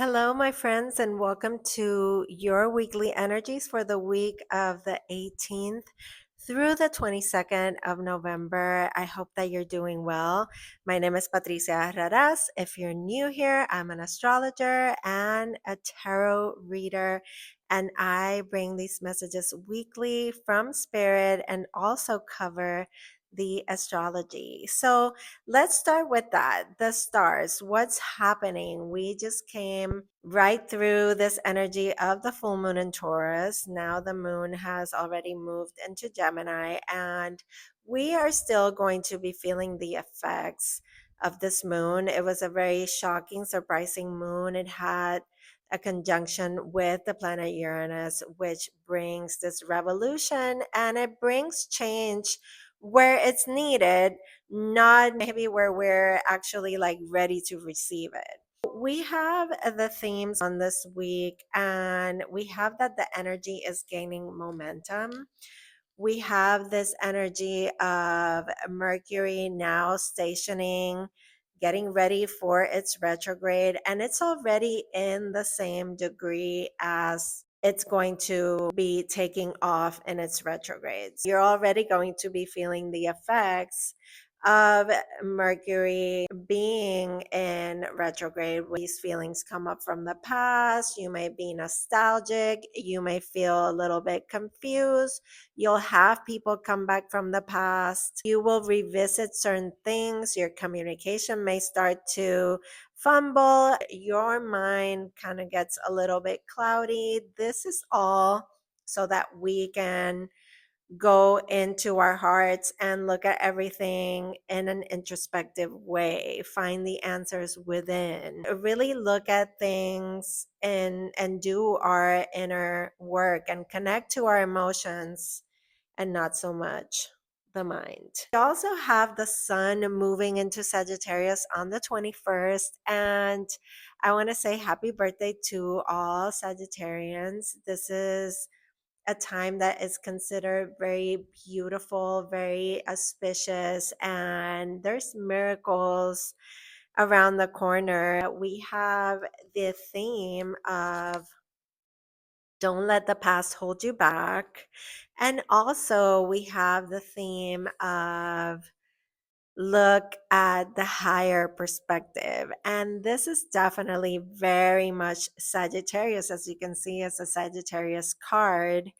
Hello, my friends, and welcome to your weekly energies for the week of the 18th through the 22nd of November. I hope that you're doing well. My name is Patricia Raraz. If you're new here, I'm an astrologer and a tarot reader, and I bring these messages weekly from Spirit and also cover the astrology. So, let's start with that. The stars, what's happening? We just came right through this energy of the full moon in Taurus. Now the moon has already moved into Gemini, and we are still going to be feeling the effects of this moon. It was a very shocking, surprising moon. It had a conjunction with the planet Uranus, which brings this revolution and it brings change where it's needed, not maybe where we're actually like ready to receive it. We have the themes on this week, and we have that the energy is gaining momentum. We have this energy of Mercury now stationing, getting ready for its retrograde, and it's already in the same degree as it's going to be taking off in its retrogrades. You're already going to be feeling the effects of Mercury being in retrograde. These feelings come up from the past. You may be nostalgic. You may feel a little bit confused. You'll have people come back from the past. You will revisit certain things. Your communication may start to fumble. Your mind kind of gets a little bit cloudy. This is all so that we can go into our hearts and look at everything in an introspective way, find the answers within, really look at things and do our inner work and connect to our emotions and not so much the mind. We also have the sun moving into Sagittarius on the 21st, and I want to say happy birthday to all Sagittarians. This is a time that is considered very beautiful, very auspicious, and there's miracles around the corner. We have the theme of don't let the past hold you back. And also, we have the theme of look at the higher perspective. And this is definitely very much Sagittarius, as you can see, as a Sagittarius card,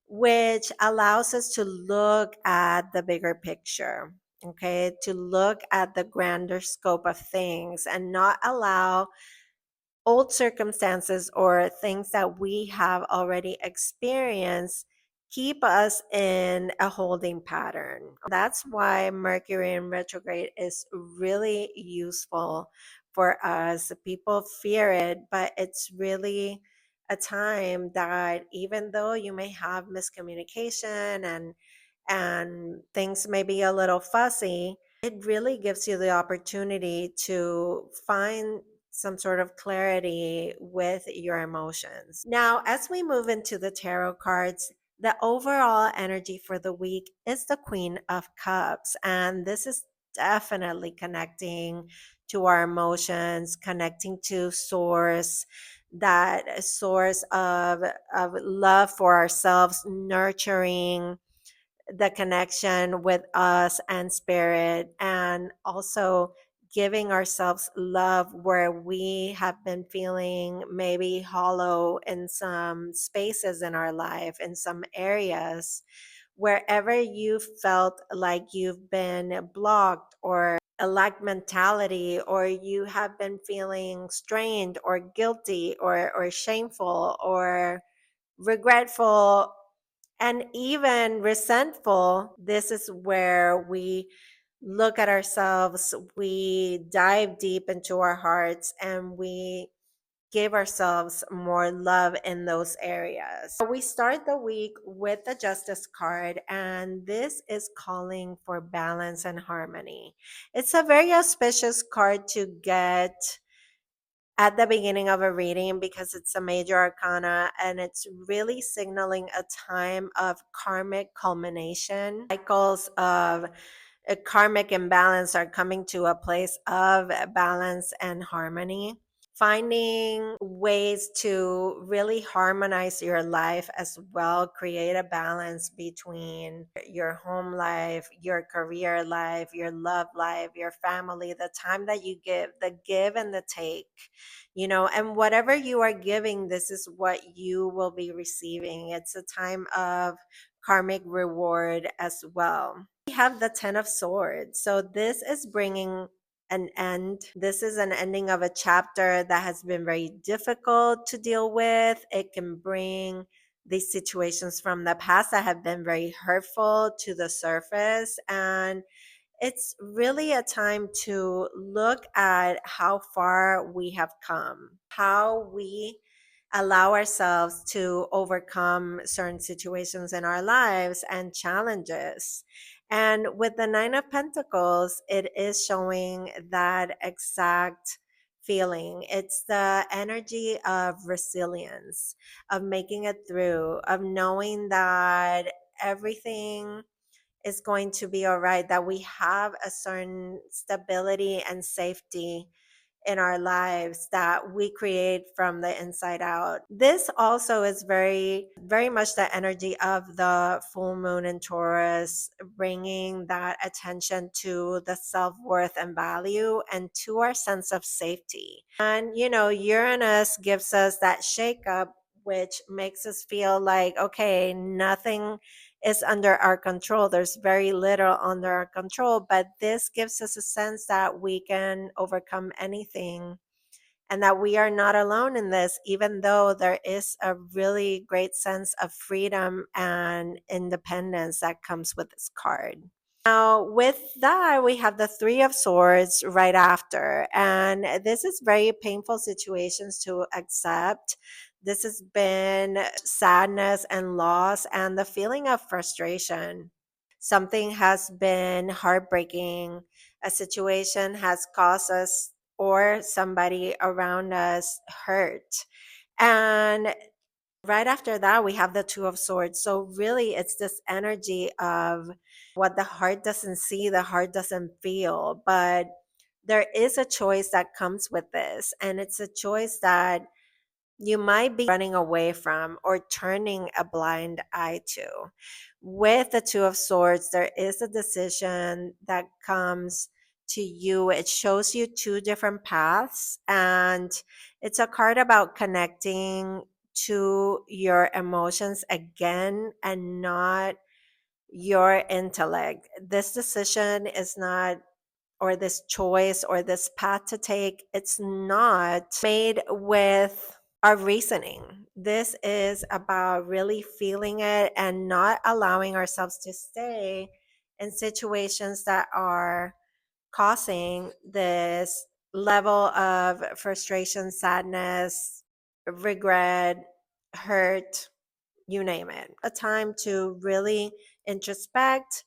which allows us to look at the bigger picture, okay, to look at the grander scope of things and not allow old circumstances or things that we have already experienced keep us in a holding pattern. That's why Mercury in retrograde is really useful for us. People fear it, but it's really a time that even though you may have miscommunication and things may be a little fuzzy, it really gives you the opportunity to find some sort of clarity with your emotions. Now, as we move into the tarot cards, the overall energy for the week is the Queen of Cups. And this is definitely connecting to our emotions, connecting to source, that source of love for ourselves, nurturing the connection with us and spirit, and also giving ourselves love where we have been feeling maybe hollow in some spaces in our life, in some areas, wherever you felt like you've been blocked or a lack mentality, or you have been feeling strained or guilty or shameful or regretful and even resentful. This is where we look at ourselves, we dive deep into our hearts, and we give ourselves more love in those areas. We start the week with the Justice card, and this is calling for balance and harmony. It's a very auspicious card to get at the beginning of a reading because it's a major arcana and it's really signaling a time of karmic culmination. Cycles of a karmic imbalance are coming to a place of balance and harmony. finding ways to really harmonize your life as well, create a balance between your home life, your career life, your love life, your family, the time that you give, the give and the take, and whatever you are giving, this is what you will be receiving. It's a time of karmic reward as well. We have the 10 of Swords. So this is bringing an end. This is an ending of a chapter that has been very difficult to deal with. It can bring these situations from the past that have been very hurtful to the surface. And it's really a time to look at how far we have come, how we allow ourselves to overcome certain situations in our lives and challenges. And with the Nine of Pentacles, it is showing that exact feeling. It's the energy of resilience, of making it through, of knowing that everything is going to be all right, that we have a certain stability and safety in our lives that we create from the inside out. This also is very, very much the energy of the full moon in Taurus, bringing that attention to the self worth and value and to our sense of safety. And, Uranus gives us that shakeup, which makes us feel like, okay, nothing is under our control. There's very little under our control, but this gives us a sense that we can overcome anything and that we are not alone in this, even though there is a really great sense of freedom and independence that comes with this card. Now, with that, we have the Three of Swords right after. And this is very painful situations to accept. This has been sadness and loss and the feeling of frustration. Something has been heartbreaking. A situation has caused us or somebody around us hurt. And right after that, we have the Two of Swords. So, really, it's this energy of what the heart doesn't see, the heart doesn't feel. But there is a choice that comes with this. And it's a choice that you might be running away from or turning a blind eye to. With the Two of Swords, there is a decision that comes to you. It shows you two different paths, and it's a card about connecting to your emotions again and not your intellect. This decision is not, or this choice or this path to take, it's not made with our reasoning. This is about really feeling it and not allowing ourselves to stay in situations that are causing this level of frustration, sadness, regret, hurt, you name it. A time to really introspect,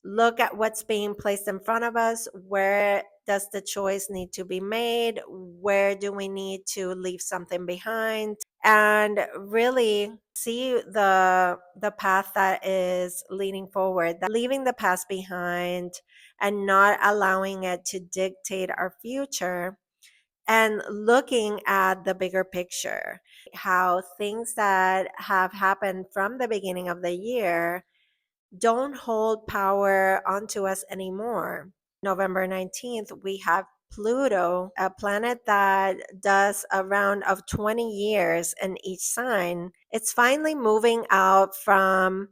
look at what's being placed in front of us. Where does the choice need to be made? Where do we need to leave something behind? And really see the path that is leading forward, that leaving the past behind and not allowing it to dictate our future, and looking at the bigger picture, how things that have happened from the beginning of the year don't hold power onto us anymore. November 19th, we have Pluto, a planet that does a round of 20 years in each sign. It's finally moving out from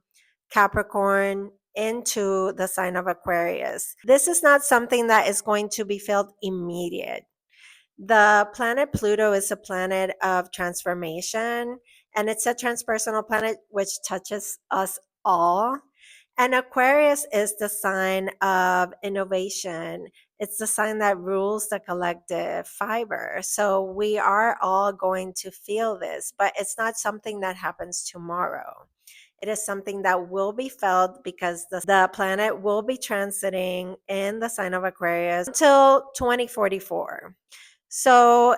Capricorn into the sign of Aquarius. This is not something that is going to be felt immediate. The planet Pluto is a planet of transformation, and it's a transpersonal planet which touches us all. And Aquarius is the sign of innovation. It's the sign that rules the collective fiber. So we are all going to feel this, but it's not something that happens tomorrow. It is something that will be felt because the planet will be transiting in the sign of Aquarius until 2044. So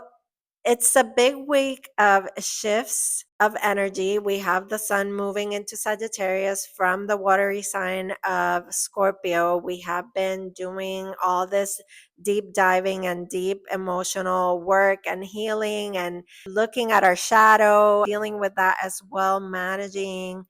It's a big week of shifts of energy. We have the sun moving into Sagittarius from the watery sign of Scorpio. We have been doing all this deep diving and deep emotional work and healing and looking at our shadow, dealing with that as well, managing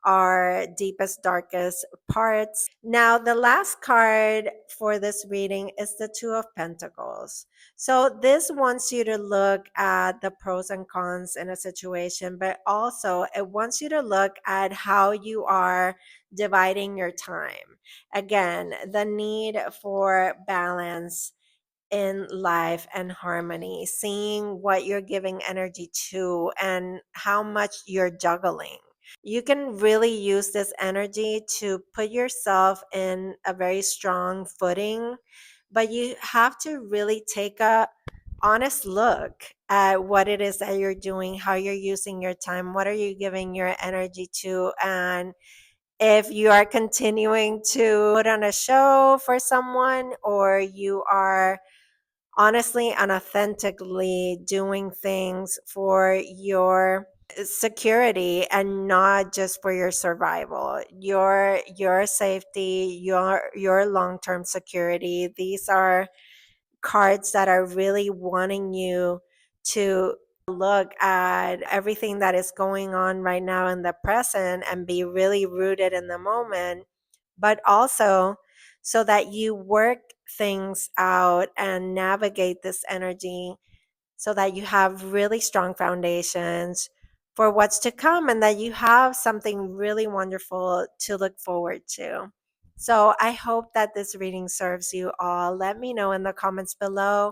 our deepest, darkest parts. Now, the last card for this reading is the Two of Pentacles. So, this wants you to look at the pros and cons in a situation, but also it wants you to look at how you are dividing your time. Again, the need for balance in life and harmony, seeing what you're giving energy to and how much you're juggling. You can really use this energy to put yourself in a very strong footing, but you have to really take a honest look at what it is that you're doing, how you're using your time, what are you giving your energy to, and if you are continuing to put on a show for someone, or you are honestly and authentically doing things for your security and not just for your survival, your safety, your long-term security. These are cards that are really wanting you to look at everything that is going on right now in the present and be really rooted in the moment, but also so that you work things out and navigate this energy so that you have really strong foundations for what's to come and that you have something really wonderful to look forward to. So I hope that this reading serves you all. Let me know in the comments below.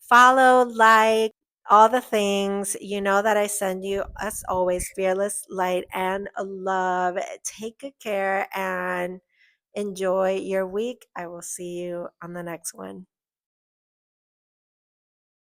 Follow, like, all the things. You know that I send you, as always, fearless light and love. Take good care and enjoy your week. I will see you on the next one.